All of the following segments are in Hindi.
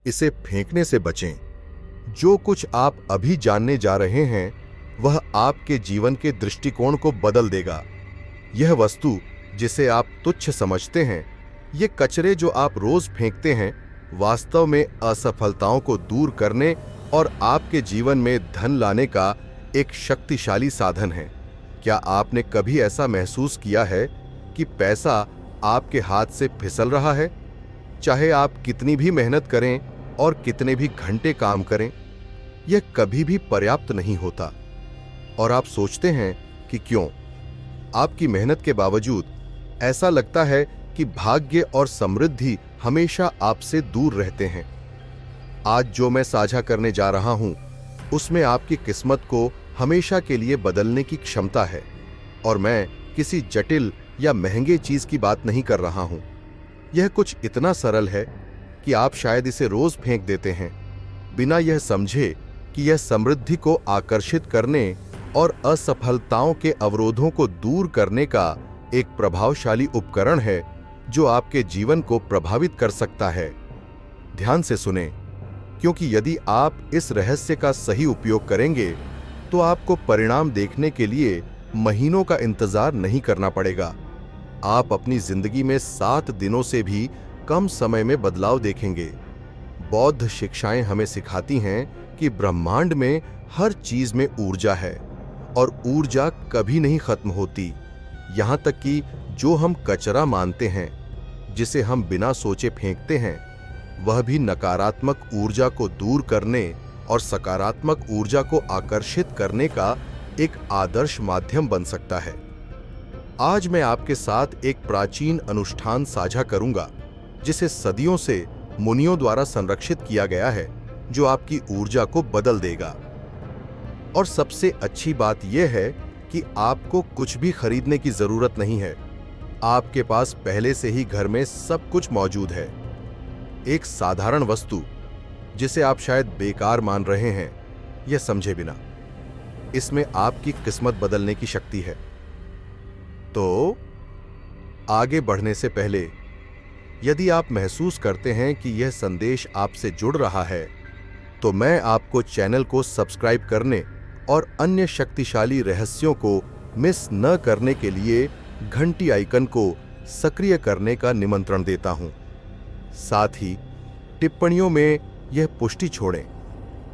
इसे फेंकने से बचें। जो कुछ आप अभी जानने जा रहे हैं वह आपके जीवन के दृष्टिकोण को बदल देगा। यह वस्तु जिसे आप तुच्छ समझते हैं, ये कचरे जो आप रोज फेंकते हैं, वास्तव में असफलताओं को दूर करने और आपके जीवन में धन लाने का एक शक्तिशाली साधन है। क्या आपने कभी ऐसा महसूस किया है कि पैसा आपके हाथ से फिसल रहा है? चाहे आप कितनी भी मेहनत करें और कितने भी घंटे काम करें, यह कभी भी पर्याप्त नहीं होता। और आप सोचते हैं कि क्यों? आपकी मेहनत के बावजूद ऐसा लगता है कि भाग्य और समृद्धि हमेशा आपसे दूर रहते हैं। आज जो मैं साझा करने जा रहा हूं, उसमें आपकी किस्मत को हमेशा के लिए बदलने की क्षमता है। और मैं किसी जटिल या महंगे चीज की बात नहीं कर रहा हूं। यह कुछ इतना सरल है कि आप शायद इसे रोज फेंक देते हैं, बिना यह समझे कि यह समृद्धि को आकर्षित करने और असफलताओं के अवरोधों को दूर करने का एक प्रभावशाली उपकरण है जो आपके जीवन को प्रभावित कर सकता है। ध्यान से सुने, क्योंकि यदि आप इस रहस्य का सही उपयोग करेंगे तो आपको परिणाम देखने के लिए महीनों का इंतजार नहीं करना पड़ेगा। आप अपनी जिंदगी में 7 दिनों से भी कम समय में बदलाव देखेंगे। बौद्ध शिक्षाएं हमें सिखाती हैं कि ब्रह्मांड में हर चीज में ऊर्जा है और ऊर्जा कभी नहीं खत्म होती। यहां तक कि जो हम कचरा मानते हैं, जिसे हम बिना सोचे फेंकते हैं, वह भी नकारात्मक ऊर्जा को दूर करने और सकारात्मक ऊर्जा को आकर्षित करने का एक आदर्श माध्यम बन सकता है। आज मैं आपके साथ एक प्राचीन अनुष्ठान साझा करूंगा जिसे सदियों से मुनियों द्वारा संरक्षित किया गया है, जो आपकी ऊर्जा को बदल देगा। और सबसे अच्छी बात यह है कि आपको कुछ भी खरीदने की जरूरत नहीं है। आपके पास पहले से ही घर में सब कुछ मौजूद है। एक साधारण वस्तु जिसे आप शायद बेकार मान रहे हैं, यह समझे बिना। इसमें आपकी किस्मत बदलने की शक्ति है। तो आगे बढ़ने से पहले, यदि आप महसूस करते हैं कि यह संदेश आपसे जुड़ रहा है, तो मैं आपको चैनल को सब्सक्राइब करने और अन्य शक्तिशाली रहस्यों को मिस न करने के लिए घंटी आइकन को सक्रिय करने का निमंत्रण देता हूं। साथ ही टिप्पणियों में यह पुष्टि छोड़ें,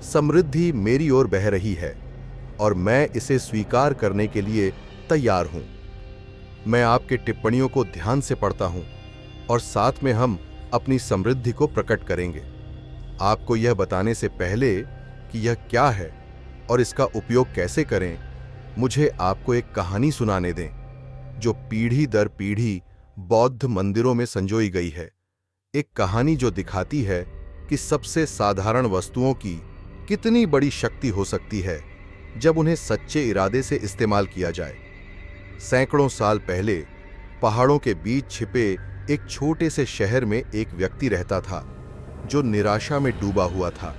समृद्धि मेरी ओर बह रही है और मैं इसे स्वीकार करने के लिए तैयार हूं। मैं आपके टिप्पणियों को ध्यान से पढ़ता हूं और साथ में हम अपनी समृद्धि को प्रकट करेंगे। आपको यह बताने से पहले कि यह क्या है और इसका उपयोग कैसे करें, मुझे आपको एक कहानी सुनाने दें जो पीढ़ी दर पीढ़ी बौद्ध मंदिरों में संजोई गई है। एक कहानी जो दिखाती है कि सबसे साधारण वस्तुओं की कितनी बड़ी शक्ति हो सकती है जब उन्हें सच्चे इरादे से इस्तेमाल किया जाए। सैकड़ों साल पहले पहाड़ों के बीच छिपे एक छोटे से शहर में एक व्यक्ति रहता था जो निराशा में डूबा हुआ था।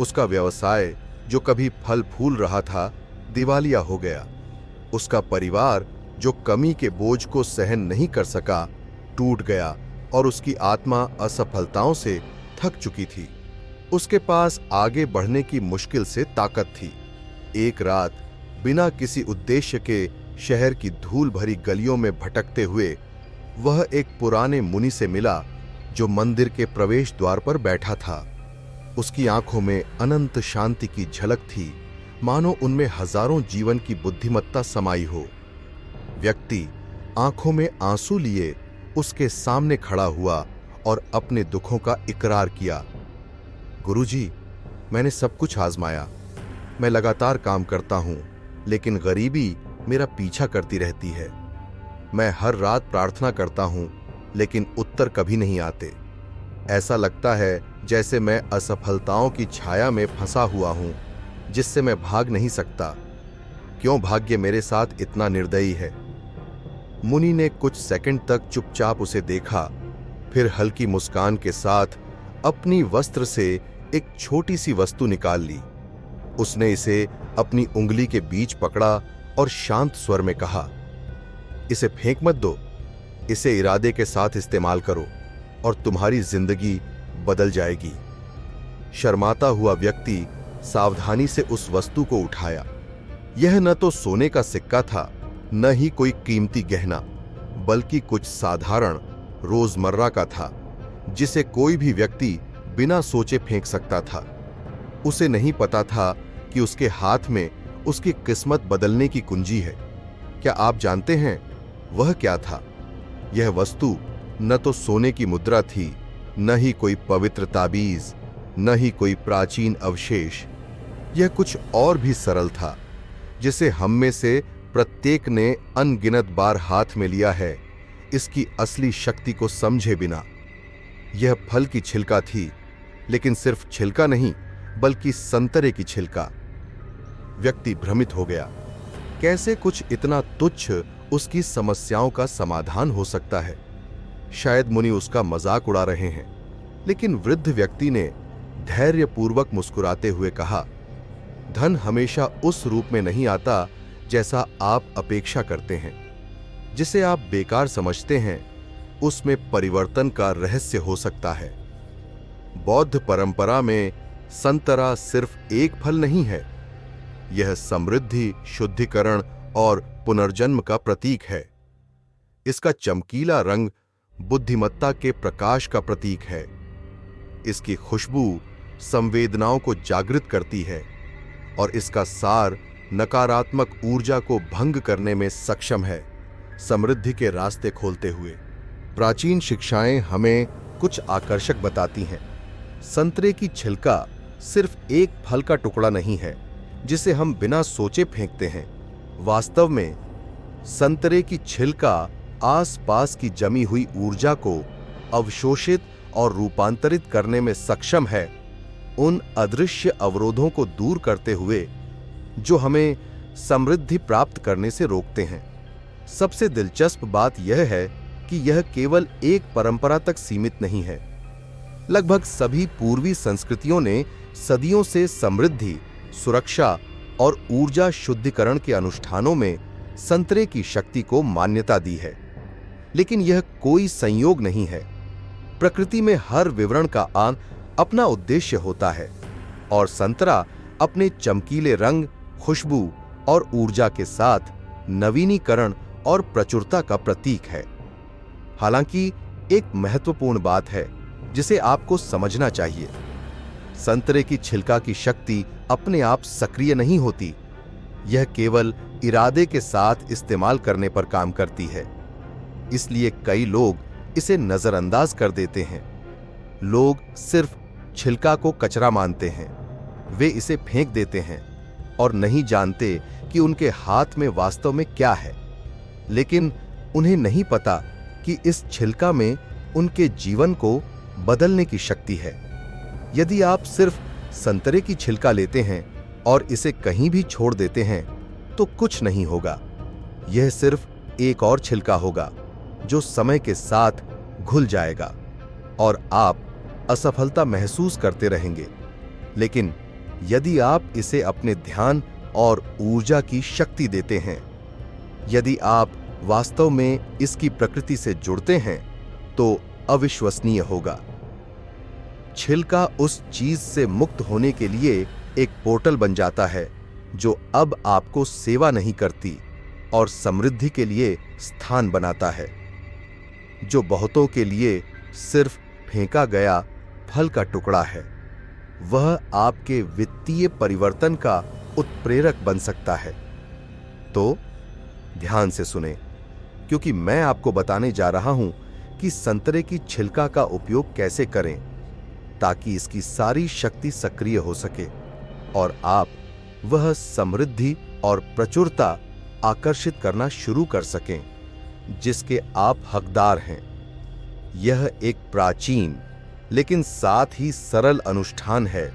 उसका व्यवसाय जो कभी फल फूल रहा था, दिवालिया हो गया। उसका परिवार जो कमी के बोझ को सहन नहीं कर सका, टूट गया और उसकी आत्मा असफलताओं से थक चुकी थी। उसके पास आगे बढ़ने की मुश्किल से ताकत थी। एक रात बिना किसी उद्देश्य के शहर की धूल भरी गलियों में भटकते हुए वह एक पुराने मुनि से मिला जो मंदिर के प्रवेश द्वार पर बैठा था। उसकी आंखों में अनंत शांति की झलक थी, मानो उनमें हजारों जीवन की बुद्धिमत्ता समाई हो। व्यक्ति आंखों में आंसू लिए उसके सामने खड़ा हुआ और अपने दुखों का इकरार किया। गुरुजी, मैंने सब कुछ आजमाया। मैं लगातार काम करता हूं, लेकिन गरीबी मेरा पीछा करती रहती है। मैं हर रात प्रार्थना करता हूं, लेकिन उत्तर कभी नहीं आते। ऐसा लगता है जैसे मैं असफलताओं की छाया में फंसा हुआ हूं, जिससे मैं भाग नहीं सकता। क्यों भाग्य मेरे साथ इतना निर्दयी है? मुनि ने कुछ सेकंड तक चुपचाप उसे देखा, फिर हल्की मुस्कान के साथ अपनी वस्त्र से एक छोटी सी वस्तु निकाल ली। उसने इसे अपनी उंगली के बीच पकड़ा और शांत स्वर में कहा, इसे फेंक मत दो, इसे इरादे के साथ इस्तेमाल करो और तुम्हारी जिंदगी बदल जाएगी। शर्माता हुआ व्यक्ति सावधानी से उस वस्तु को उठाया। यह न तो सोने का सिक्का था, न ही कोई कीमती गहना, बल्कि कुछ साधारण रोजमर्रा का था, जिसे कोई भी व्यक्ति बिना सोचे फेंक सकता था। उसे नहीं पता था कि उसके हाथ में उसकी किस्मत बदलने की कुंजी है। क्या आप जानते हैं वह क्या था? यह वस्तु न तो सोने की मुद्रा थी, न ही कोई पवित्र ताबीज, न ही कोई प्राचीन अवशेष। यह कुछ और भी सरल था, जिसे हम में से प्रत्येक ने अनगिनत बार हाथ में लिया है, इसकी असली शक्ति को समझे बिना। यह फल की छिलका थी, लेकिन सिर्फ छिलका नहीं, बल्कि संतरे की छिलका। व्यक्ति भ्रमित हो गया। कैसे कुछ इतना तुच्छ उसकी समस्याओं का समाधान हो सकता है? शायद मुनि उसका मजाक उड़ा रहे हैं। लेकिन वृद्ध व्यक्ति ने धैर्यपूर्वक मुस्कुराते हुए कहा, धन हमेशा उस रूप में नहीं आता जैसा आप अपेक्षा करते हैं। जिसे आप बेकार समझते हैं, उसमें परिवर्तन का रहस्य हो सकता है। बौद्ध परंपरा में संतरा सिर्फ एक फल नहीं है, यह समृद्धि, शुद्धिकरण और पुनर्जन्म का प्रतीक है। इसका चमकीला रंग बुद्धिमत्ता के प्रकाश का प्रतीक है। इसकी खुशबू संवेदनाओं को जागृत करती है और इसका सार नकारात्मक ऊर्जा को भंग करने में सक्षम है, समृद्धि के रास्ते खोलते हुए। प्राचीन शिक्षाएं हमें कुछ आकर्षक बताती हैं। संतरे की छिलका सिर्फ एक फल का टुकड़ा नहीं है जिसे हम बिना सोचे फेंकते हैं। वास्तव में संतरे की छिलका आसपास की जमी हुई ऊर्जा को अवशोषित और रूपांतरित करने में सक्षम है, उन अदृश्य अवरोधों को दूर करते हुए जो हमें समृद्धि प्राप्त करने से रोकते हैं। सबसे दिलचस्प बात यह है कि यह केवल एक परंपरा तक सीमित नहीं है। लगभग सभी पूर्वी संस्कृतियों ने सदियों से समृद्धि, सुरक्षा और ऊर्जा शुद्धिकरण के अनुष्ठानों में संतरे की शक्ति को मान्यता दी है। लेकिन यह कोई संयोग नहीं है। प्रकृति में हर विवरण का अपना उद्देश्य होता है और संतरा अपने चमकीले रंग, खुशबू और ऊर्जा के साथ नवीनीकरण और प्रचुरता का प्रतीक है। हालांकि एक महत्वपूर्ण बात है जिसे आपको समझना चाहिए। संतरे की छिलका की शक्ति अपने आप सक्रिय नहीं होती, यह केवल इरादे के साथ इस्तेमाल करने पर काम करती है। इसलिए कई लोग इसे नजरअंदाज कर देते हैं। लोग सिर्फ छिलका को कचरा मानते हैं, वे इसे फेंक देते हैं और नहीं जानते कि उनके हाथ में वास्तव में क्या है। लेकिन उन्हें नहीं पता कि इस छिलका में उनके जीवन को बदलने की शक्ति है। यदि आप सिर्फ संतरे की छिलका लेते हैं और इसे कहीं भी छोड़ देते हैं तो कुछ नहीं होगा। यह सिर्फ एक और छिलका होगा जो समय के साथ घुल जाएगा और आप असफलता महसूस करते रहेंगे। लेकिन यदि आप इसे अपने ध्यान और ऊर्जा की शक्ति देते हैं, यदि आप वास्तव में इसकी प्रकृति से जुड़ते हैं, तो अविश्वसनीय होगा। छिलका उस चीज से मुक्त होने के लिए एक पोर्टल बन जाता है जो अब आपको सेवा नहीं करती और समृद्धि के लिए स्थान बनाता है, जो बहुतों के लिए सिर्फ फेंका गया फल का टुकड़ा है। वह आपके वित्तीय परिवर्तन का उत्प्रेरक बन सकता है। तो ध्यान से सुने, क्योंकि मैं आपको बताने जा रहा हूं कि संतरे की छिलका का उपयोग कैसे करें ताकि इसकी सारी शक्ति सक्रिय हो सके और आप वह समृद्धि और प्रचुरता आकर्षित करना शुरू कर सकें जिसके आप हकदार हैं। यह एक प्राचीन लेकिन साथ ही सरल अनुष्ठान है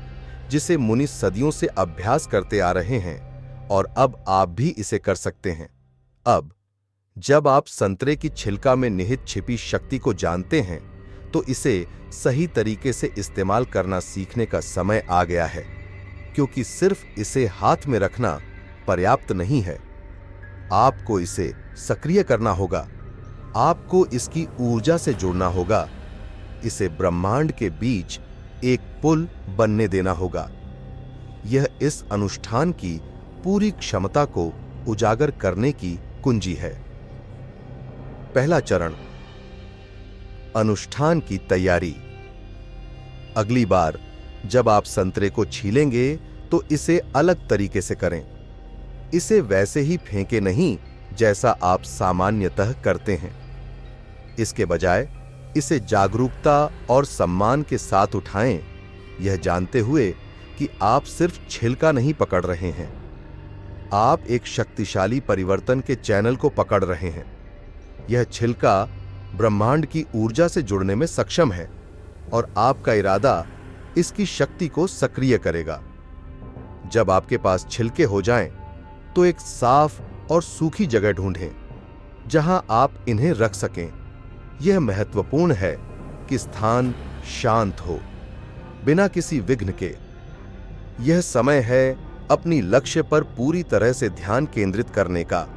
जिसे मुनि सदियों से अभ्यास करते आ रहे हैं और अब आप भी इसे कर सकते हैं। अब जब आप संतरे की छिलका में निहित छिपी शक्ति को जानते हैं, तो इसे सही तरीके से इस्तेमाल करना सीखने का समय आ गया है, क्योंकि सिर्फ इसे हाथ में रखना पर्याप्त नहीं है। आपको इसे सक्रिय करना होगा, आपको इसकी ऊर्जा से जुड़ना होगा, इसे ब्रह्मांड के बीच एक पुल बनने देना होगा। यह इस अनुष्ठान की पूरी क्षमता को उजागर करने की कुंजी है। पहला चरण, अनुष्ठान की तैयारी। अगली बार जब आप संतरे को छीलेंगे तो इसे अलग तरीके से करें। इसे वैसे ही फेंके नहीं जैसा आप सामान्यतः करते हैं। इसके बजाय इसे जागरूकता और सम्मान के साथ उठाएं, यह जानते हुए कि आप सिर्फ छिलका नहीं पकड़ रहे हैं, आप एक शक्तिशाली परिवर्तन के चैनल को पकड़ रहे हैं। यह छिलका ब्रह्मांड की ऊर्जा से जुड़ने में सक्षम है और आपका इरादा इसकी शक्ति को सक्रिय करेगा। जब आपके पास छिलके हो जाएं, तो एक साफ और सूखी जगह ढूंढें जहां आप इन्हें रख सकें। यह महत्वपूर्ण है कि स्थान शांत हो, बिना किसी विघ्न के। यह समय है अपनी लक्ष्य पर पूरी तरह से ध्यान केंद्रित करने का।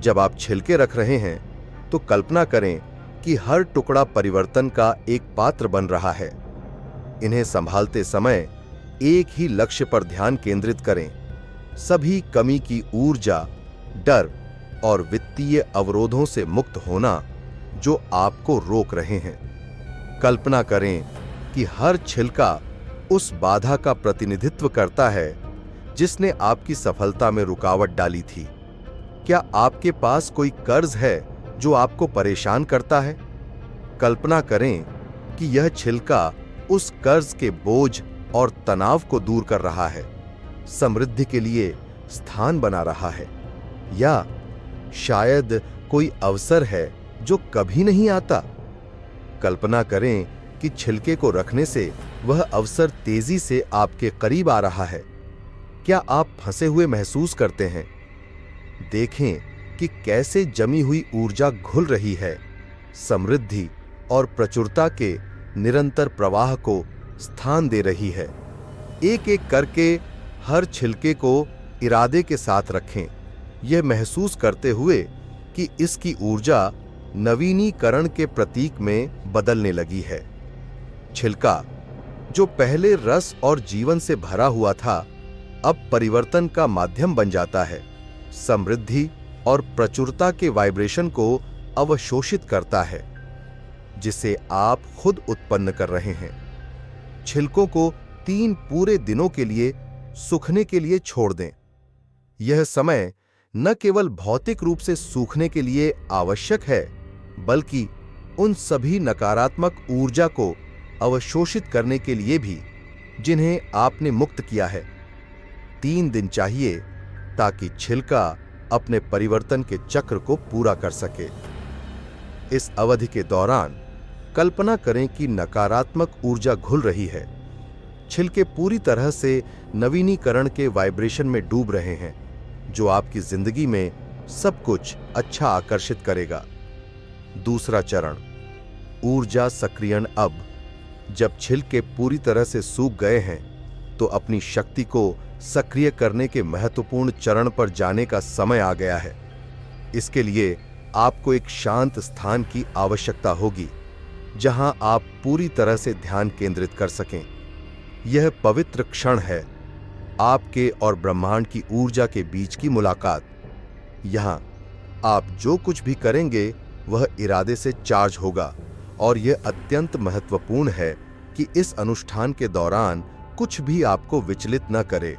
जब आप छिलके रख रहे हैं तो कल्पना करें कि हर टुकड़ा परिवर्तन का एक पात्र बन रहा है। इन्हें संभालते समय एक ही लक्ष्य पर ध्यान केंद्रित करें। सभी कमी की ऊर्जा, डर और वित्तीय अवरोधों से मुक्त होना जो आपको रोक रहे हैं। कल्पना करें कि हर छिलका उस बाधा का प्रतिनिधित्व करता है जिसने आपकी सफलता में रुकावट डाली थी। क्या आपके पास कोई कर्ज है जो आपको परेशान करता है? कल्पना करें कि यह छिलका उस कर्ज के बोझ और तनाव को दूर कर रहा है, समृद्धि के लिए स्थान बना रहा है। या शायद कोई अवसर है जो कभी नहीं आता। कल्पना करें कि छिलके को रखने से वह अवसर तेजी से आपके करीब आ रहा है। क्या आप फंसे हुए महसूस करते हैं? देखें कि कैसे जमी हुई ऊर्जा घुल रही है, समृद्धि और प्रचुरता के निरंतर प्रवाह को स्थान दे रही है। एक एक करके हर छिलके को इरादे के साथ रखें, यह महसूस करते हुए कि इसकी ऊर्जा नवीनीकरण के प्रतीक में बदलने लगी है। छिलका जो पहले रस और जीवन से भरा हुआ था, अब परिवर्तन का माध्यम बन जाता है, समृद्धि और प्रचुरता के वाइब्रेशन को अवशोषित करता है, जिसे आप खुद उत्पन्न कर रहे हैं। छिलकों को 3 पूरे दिनों के लिए सूखने के लिए छोड़ दें। यह समय न केवल भौतिक रूप से सूखने के लिए आवश्यक है, बल्कि उन सभी नकारात्मक ऊर्जा को अवशोषित करने के लिए भी जिन्हें आपने मुक्त किया है। 3 दिन चाहिए ताकि छिलका अपने परिवर्तन के चक्र को पूरा कर सके। इस अवधि के दौरान कल्पना करें कि नकारात्मक ऊर्जा घुल रही है। छिलके पूरी तरह से नवीनीकरण के वाइब्रेशन में डूब रहे हैं, जो आपकी जिंदगी में सब कुछ अच्छा आकर्षित करेगा। दूसरा चरण, ऊर्जा सक्रियण। अब जब छिलके पूरी तरह से सूख गए हैं, तो अपनी शक्ति को सक्रिय करने के महत्वपूर्ण चरण पर जाने का समय आ गया है। इसके लिए आपको एक शांत स्थान की आवश्यकता होगी, जहां आप पूरी तरह से ध्यान केंद्रित कर सकें। यह पवित्र क्षण है, आपके और ब्रह्मांड की ऊर्जा के बीच की मुलाकात। यहां आप जो कुछ भी करेंगे वह इरादे से चार्ज होगा, और यह अत्यंत महत्वपूर्ण है कि इस अनुष्ठान के दौरान कुछ भी आपको विचलित न करे।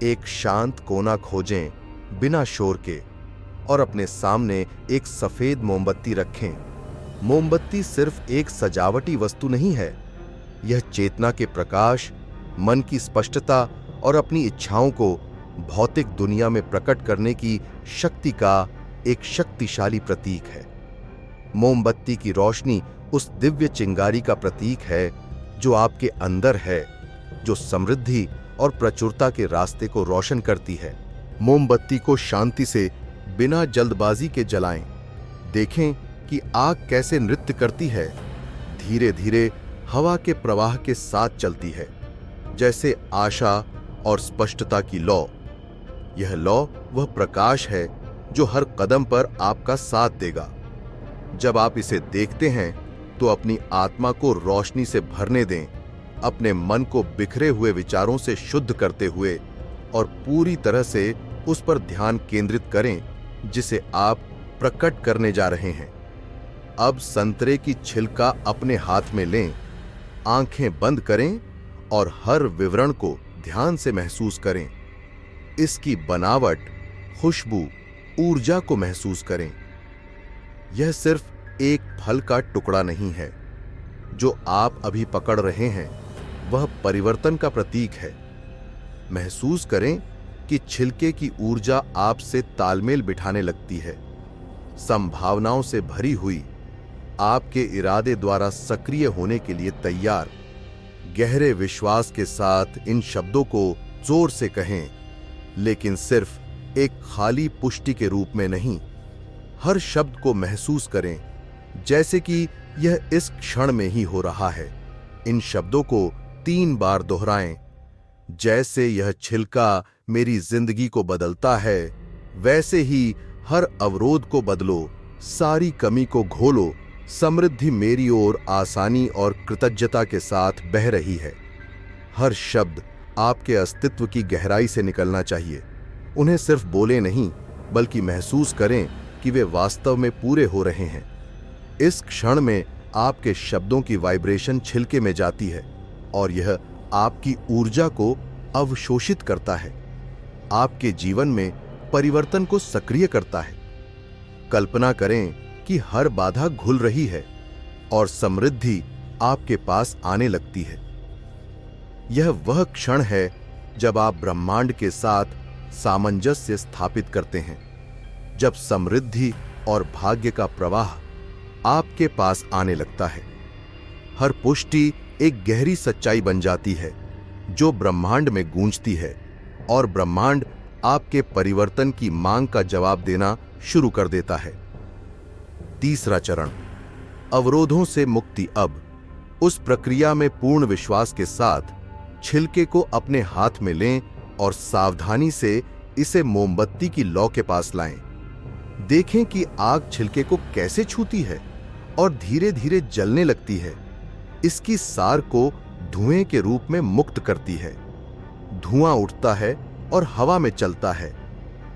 एक शांत कोना खोजें बिना शोर के, और अपने सामने एक सफेद मोमबत्ती रखें। मोमबत्ती सिर्फ एक सजावटी वस्तु नहीं है, यह चेतना के प्रकाश, मन की स्पष्टता और अपनी इच्छाओं को भौतिक दुनिया में प्रकट करने की शक्ति का एक शक्तिशाली प्रतीक है। मोमबत्ती की रोशनी उस दिव्य चिंगारी का प्रतीक है जो आपके अंदर है, जो समृद्धि और प्रचुरता के रास्ते को रोशन करती है। मोमबत्ती को शांति से बिना जल्दबाजी के जलाएं। देखें कि आग कैसे नृत्य करती है, धीरे धीरे हवा के प्रवाह के साथ चलती है, जैसे आशा और स्पष्टता की लौ। यह लौ वह प्रकाश है जो हर कदम पर आपका साथ देगा। जब आप इसे देखते हैं तो अपनी आत्मा को रोशनी से भरने दें, अपने मन को बिखरे हुए विचारों से शुद्ध करते हुए और पूरी तरह से उस पर ध्यान केंद्रित करें जिसे आप प्रकट करने जा रहे हैं। अब संतरे की छिलका अपने हाथ में लें, आंखें बंद करें और हर विवरण को ध्यान से महसूस करें। इसकी बनावट, खुशबू, ऊर्जा को महसूस करें। यह सिर्फ एक फल का टुकड़ा नहीं है। जो आप अभी पकड़ रहे हैं वह परिवर्तन का प्रतीक है। महसूस करें कि छिलके की ऊर्जा आपसे तालमेल बिठाने लगती है। संभावनाओं से भरी हुई, आपके इरादे द्वारा सक्रिय होने के लिए तैयार। गहरे विश्वास के साथ इन शब्दों को जोर से कहें, लेकिन सिर्फ एक खाली पुष्टि के रूप में नहीं। हर शब्द को महसूस करें जैसे कि यह इस क्षण में ही हो रहा है। इन शब्दों को 3 बार दोहराएं। जैसे यह छिलका मेरी जिंदगी को बदलता है, वैसे ही हर अवरोध को बदलो, सारी कमी को घोलो। समृद्धि मेरी ओर आसानी और कृतज्ञता के साथ बह रही है। हर शब्द आपके अस्तित्व की गहराई से निकलना चाहिए। उन्हें सिर्फ बोले नहीं, बल्कि महसूस करें कि वे वास्तव में पूरे हो रहे हैं। इस क्षण में आपके शब्दों की वाइब्रेशन छिलके में जाती है और यह आपकी ऊर्जा को अवशोषित करता है, आपके जीवन में परिवर्तन को सक्रिय करता है। कल्पना करें कि हर बाधा घुल रही है और समृद्धि आपके पास आने लगती है। यह वह क्षण है जब आप ब्रह्मांड के साथ सामंजस्य स्थापित करते हैं, जब समृद्धि और भाग्य का प्रवाह आपके पास आने लगता है। हर पुष्टि एक गहरी सच्चाई बन जाती है जो ब्रह्मांड में गूंजती है और ब्रह्मांड आपके परिवर्तन की मांग का जवाब देना शुरू कर देता है। तीसरा चरण, अवरोधों से मुक्ति। अब उस प्रक्रिया में पूर्ण विश्वास के साथ छिलके को अपने हाथ में लें और सावधानी से इसे मोमबत्ती की लौ के पास लाएं। देखें कि आग छिलके को कैसे छूती है और धीरे धीरे जलने लगती है। इसकी सार को धुएं के रूप में मुक्त करती है। धुआं उठता है और हवा में चलता है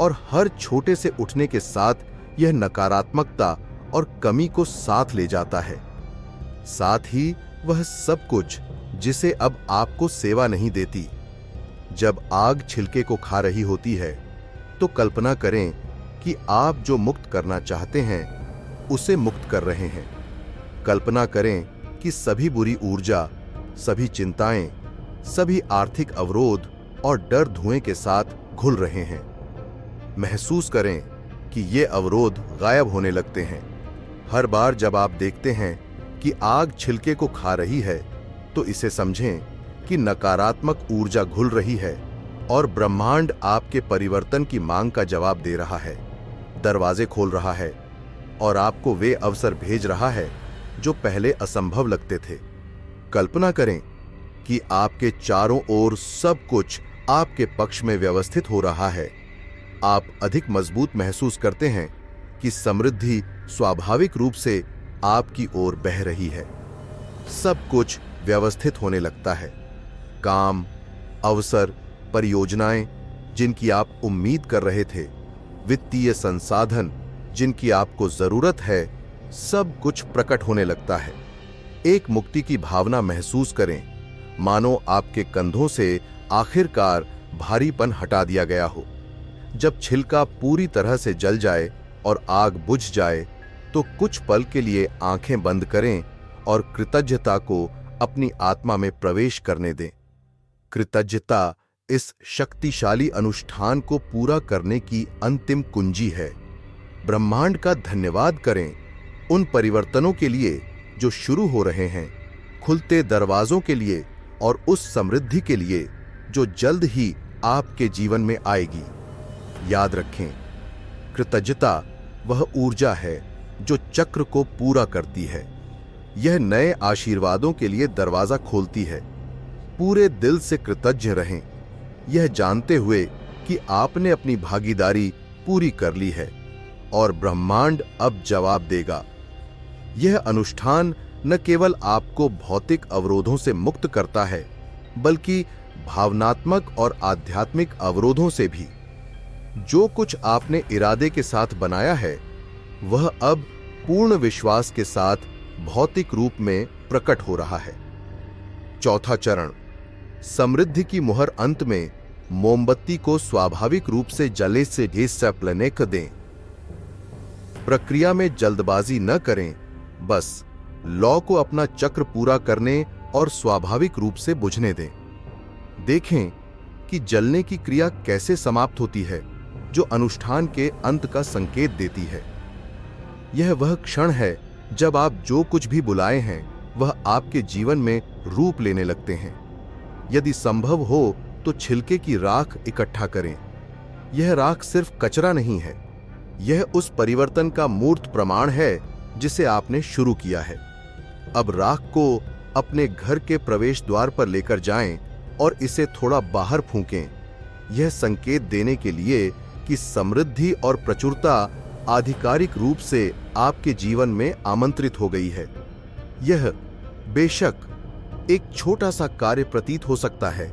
और हर छोटे से उठने के साथ यह नकारात्मकता और कमी को साथ ले जाता है। साथ ही वह सब कुछ जिसे अब आपको सेवा नहीं देती। जब आग छिलके को खा रही होती है तो कल्पना करें कि आप जो मुक्त करना चाहते हैं उसे मुक्त कर रहे हैं। कल्पना करें कि सभी बुरी ऊर्जा, सभी चिंताएं, सभी आर्थिक अवरोध और डर धुएं के साथ घुल रहे हैं। महसूस करें कि ये अवरोध गायब होने लगते हैं। हर बार जब आप देखते हैं कि आग छिलके को खा रही है तो इसे समझें कि नकारात्मक ऊर्जा घुल रही है और ब्रह्मांड आपके परिवर्तन की मांग का जवाब दे रहा है, दरवाजे खोल रहा है और आपको वे अवसर भेज रहा है जो पहले असंभव लगते थे। कल्पना करें कि आपके चारों ओर सब कुछ आपके पक्ष में व्यवस्थित हो रहा है। आप अधिक मजबूत महसूस करते हैं कि समृद्धि स्वाभाविक रूप से आपकी ओर बह रही है। सब कुछ व्यवस्थित होने लगता है। काम, अवसर, परियोजनाएं जिनकी आप उम्मीद कर रहे थे, वित्तीय संसाधन जिनकी आपको जरूरत है, सब कुछ प्रकट होने लगता है। एक मुक्ति की भावना महसूस करें, मानो आपके कंधों से आखिरकार भारीपन हटा दिया गया हो। जब छिलका पूरी तरह से जल जाए और आग बुझ जाए तो कुछ पल के लिए आंखें बंद करें और कृतज्ञता को अपनी आत्मा में प्रवेश करने दें। कृतज्ञता इस शक्तिशाली अनुष्ठान को पूरा करने की अंतिम कुंजी है। ब्रह्मांड का धन्यवाद करें उन परिवर्तनों के लिए जो शुरू हो रहे हैं, खुलते दरवाजों के लिए और उस समृद्धि के लिए जो जल्द ही आपके जीवन में आएगी। याद रखें, कृतज्ञता वह ऊर्जा है जो चक्र को पूरा करती है। यह नए आशीर्वादों के लिए दरवाजा खोलती है। पूरे दिल से कृतज्ञ रहें, यह जानते हुए कि आपने अपनी भागीदारी पूरी कर ली है और ब्रह्मांड अब जवाब देगा। यह अनुष्ठान न केवल आपको भौतिक अवरोधों से मुक्त करता है, बल्कि भावनात्मक और आध्यात्मिक अवरोधों से भी। जो कुछ आपने इरादे के साथ बनाया है, वह अब पूर्ण विश्वास के साथ भौतिक रूप में प्रकट हो रहा है। चौथा चरण, समृद्धि की मुहर अंत में मोमबत्ती को स्वाभाविक रूप से जले से ढेसप्लने क दें। प्रक्रिया में जल्दबाजी न करें, बस लौ को अपना चक्र पूरा करने और स्वाभाविक रूप से बुझने दें। देखें कि जलने की क्रिया कैसे समाप्त होती है, जो अनुष्ठान के अंत का संकेत देती है। यह वह क्षण है जब आप जो कुछ भी बुलाए हैं वह आपके जीवन में रूप लेने लगते हैं। यदि संभव हो तो छिलके की राख इकट्ठा करें। यह राख सिर्फ कचरा नहीं है, यह उस परिवर्तन का मूर्त प्रमाण है जिसे आपने शुरू किया है। अब राख को अपने घर के प्रवेश द्वार पर लेकर जाएं और इसे थोड़ा बाहर फूंकें, यह संकेत देने के लिए कि समृद्धि और प्रचुरता आधिकारिक रूप से आपके जीवन में आमंत्रित हो गई है। यह बेशक एक छोटा सा कार्य प्रतीत हो सकता है,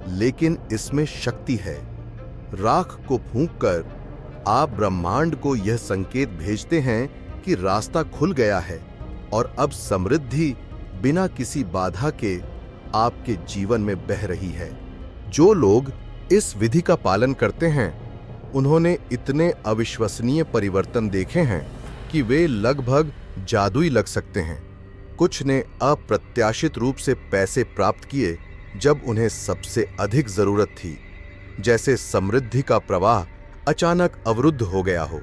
लेकिन इसमें शक्ति है। राख को फूंककर आप ब्रह्मांड को यह संकेत भेजते हैं कि रास्ता खुल गया है और अब समृद्धि बिना किसी बाधा के आपके जीवन में बह रही है। जो लोग इस विधि का पालन करते हैं, उन्होंने इतने अविश्वसनीय परिवर्तन देखे हैं कि वे लगभग जादुई लग सकते हैं। कुछ ने अप्रत्याशित रूप से पैसे प्राप्त किए जब उन्हें सबसे अधिक जरूरत थी, जैसे समृद्धि का प्रवाह अचानक अवरुद्ध हो गया हो,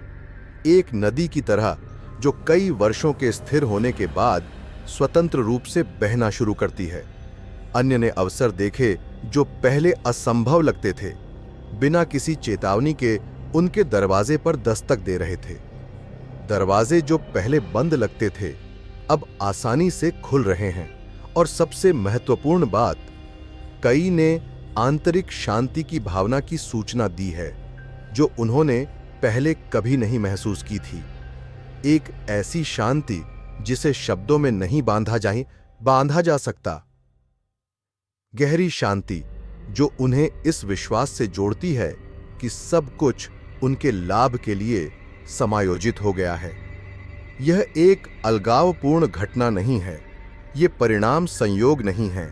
एक नदी की तरह जो कई वर्षों के स्थिर होने के बाद स्वतंत्र रूप से बहना शुरू करती है। अन्य ने अवसर देखे जो पहले असंभव लगते थे, बिना किसी चेतावनी के उनके दरवाजे पर दस्तक दे रहे थे। दरवाजे जो पहले बंद लगते थे, अब आसानी से खुल रहे हैं। और सबसे महत्वपूर्ण बात, कई ने आंतरिक शांति की भावना की सूचना दी है जो उन्होंने पहले कभी नहीं महसूस की थी। एक ऐसी शांति जिसे शब्दों में नहीं बांधा जा सकता। गहरी शांति जो उन्हें इस विश्वास से जोड़ती है कि सब कुछ उनके लाभ के लिए समायोजित हो गया है। यह एक अलगावपूर्ण घटना नहीं है, यह परिणाम संयोग नहीं है,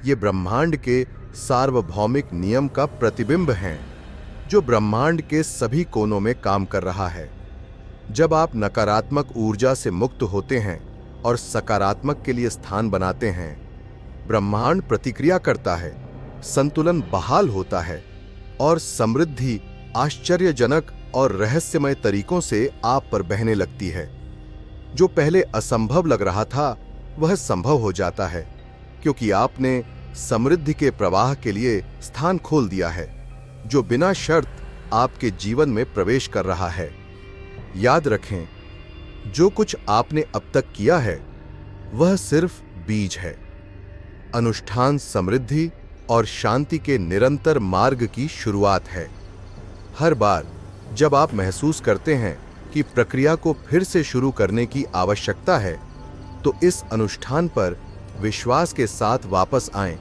ये ब्रह्मांड के सार्वभौमिक नियम का प्रतिबिंब है जो ब्रह्मांड के सभी कोनों में काम कर रहा है। जब आप नकारात्मक ऊर्जा से मुक्त होते हैं और सकारात्मक के लिए स्थान बनाते हैं, ब्रह्मांड प्रतिक्रिया करता है, संतुलन बहाल होता है और समृद्धि आश्चर्यजनक और रहस्यमय तरीकों से आप पर बहने लगती है। जो पहले असंभव लग रहा था वह संभव हो जाता है, क्योंकि आपने समृद्धि के प्रवाह के लिए स्थान खोल दिया है जो बिना शर्त आपके जीवन में प्रवेश कर रहा है। याद रखें, जो कुछ आपने अब तक किया है वह सिर्फ बीज है। अनुष्ठान समृद्धि और शांति के निरंतर मार्ग की शुरुआत है। हर बार जब आप महसूस करते हैं कि प्रक्रिया को फिर से शुरू करने की आवश्यकता है, तो इस अनुष्ठान पर विश्वास के साथ वापस आएं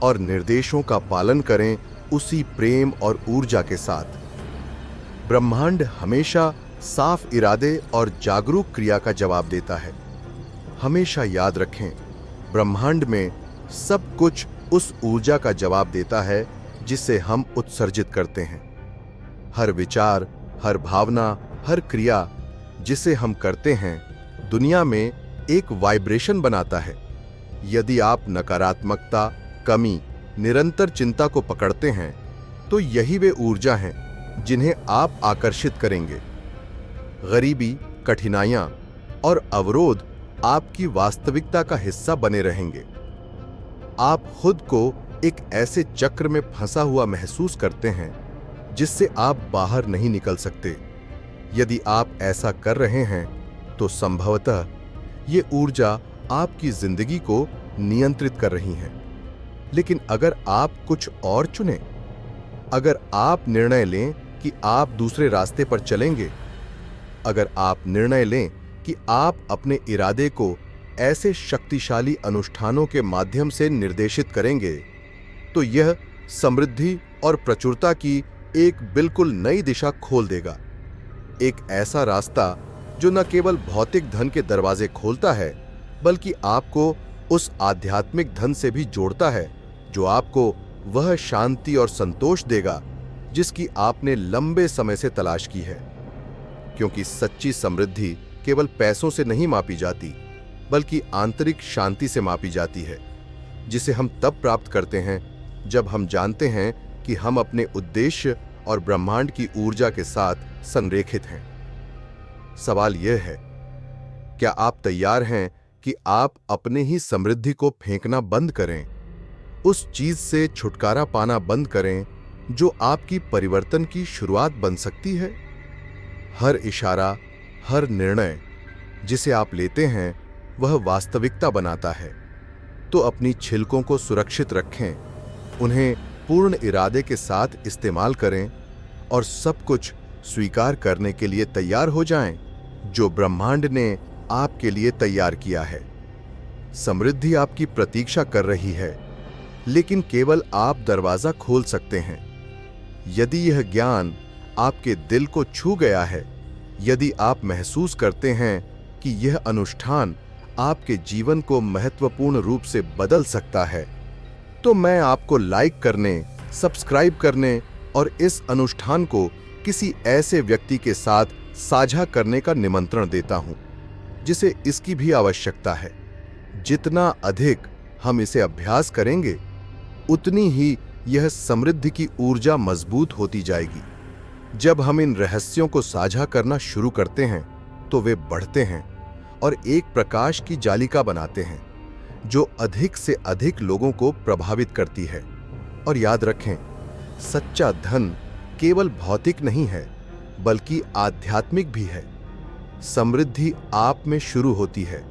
और निर्देशों का पालन करें, उसी प्रेम और ऊर्जा के साथ। ब्रह्मांड हमेशा साफ इरादे और जागरूक क्रिया का जवाब देता है। हमेशा याद रखें, ब्रह्मांड में सब कुछ उस ऊर्जा का जवाब देता है जिसे हम उत्सर्जित करते हैं। हर विचार, हर भावना, हर क्रिया जिसे हम करते हैं, दुनिया में एक वाइब्रेशन बनाता है। यदि आप नकारात्मकता, कमी, निरंतर चिंता को पकड़ते हैं, तो यही वे ऊर्जा हैं जिन्हें आप आकर्षित करेंगे। गरीबी, कठिनाइयां और अवरोध आपकी वास्तविकता का हिस्सा बने रहेंगे। आप खुद को एक ऐसे चक्र में फंसा हुआ महसूस करते हैं जिससे आप बाहर नहीं निकल सकते। यदि आप ऐसा कर रहे हैं, तो संभवतः ये ऊर्जा आपकी जिंदगी को नियंत्रित कर रही है। लेकिन अगर आप कुछ और चुनें, अगर आप निर्णय लें कि आप दूसरे रास्ते पर चलेंगे, अगर आप निर्णय लें कि आप अपने इरादे को ऐसे शक्तिशाली अनुष्ठानों के माध्यम से निर्देशित करेंगे तो यह समृद्धि और प्रचुरता की एक बिल्कुल नई दिशा खोल देगा। एक ऐसा रास्ता जो न केवल भौतिक धन के दरवाजे खोलता है बल्कि आपको उस आध्यात्मिक धन से भी जोड़ता है जो आपको वह शांति और संतोष देगा जिसकी आपने लंबे समय से तलाश की है। क्योंकि सच्ची समृद्धि केवल पैसों से नहीं मापी जाती बल्कि आंतरिक शांति से मापी जाती है, जिसे हम तब प्राप्त करते हैं जब हम जानते हैं कि हम अपने उद्देश्य और ब्रह्मांड की ऊर्जा के साथ संरेखित हैं। सवाल यह है, क्या आप तैयार हैं कि आप अपने ही समृद्धि को फेंकना बंद करें, उस चीज से छुटकारा पाना बंद करें जो आपकी परिवर्तन की शुरुआत बन सकती है? हर इशारा, हर निर्णय जिसे आप लेते हैं वह वास्तविकता बनाता है। तो अपनी छिलकों को सुरक्षित रखें, उन्हें पूर्ण इरादे के साथ इस्तेमाल करें और सब कुछ स्वीकार करने के लिए तैयार हो जाएं जो ब्रह्मांड ने आपके लिए तैयार किया है। समृद्धि आपकी प्रतीक्षा कर रही है, लेकिन केवल आप दरवाजा खोल सकते हैं। यदि यह ज्ञान आपके दिल को छू गया है, यदि आप महसूस करते हैं कि यह अनुष्ठान आपके जीवन को महत्वपूर्ण रूप से बदल सकता है, तो मैं आपको लाइक करने, सब्सक्राइब करने और इस अनुष्ठान को किसी ऐसे व्यक्ति के साथ साझा करने का निमंत्रण देता हूं जिसे इसकी भी आवश्यकता है। जितना अधिक हम इसे अभ्यास करेंगे, उतनी ही यह समृद्धि की ऊर्जा मजबूत होती जाएगी। जब हम इन रहस्यों को साझा करना शुरू करते हैं तो वे बढ़ते हैं और एक प्रकाश की जालिका बनाते हैं जो अधिक से अधिक लोगों को प्रभावित करती है। और याद रखें, सच्चा धन केवल भौतिक नहीं है बल्कि आध्यात्मिक भी है। समृद्धि आप में शुरू होती है,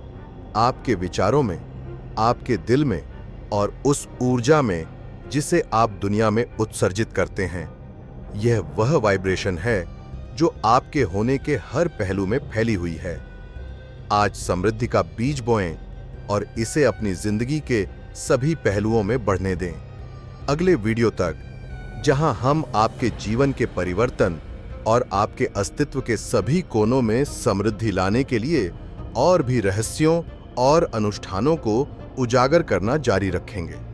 आपके विचारों में, आपके दिल में और उस ऊर्जा में जिसे आप दुनिया में उत्सर्जित करते हैं। यह वह वाइब्रेशन है जो आपके होने के हर पहलू में फैली हुई है। आज समृद्धि का बीज बोएं और इसे अपनी जिंदगी के सभी पहलुओं में बढ़ने दें। अगले वीडियो तक, जहां हम आपके जीवन के परिवर्तन और आपके अस्तित्व के सभी कोनों में समृद्धि लाने के लिए और भी रहस्यों और अनुष्ठानों को उजागर करना जारी रखेंगे।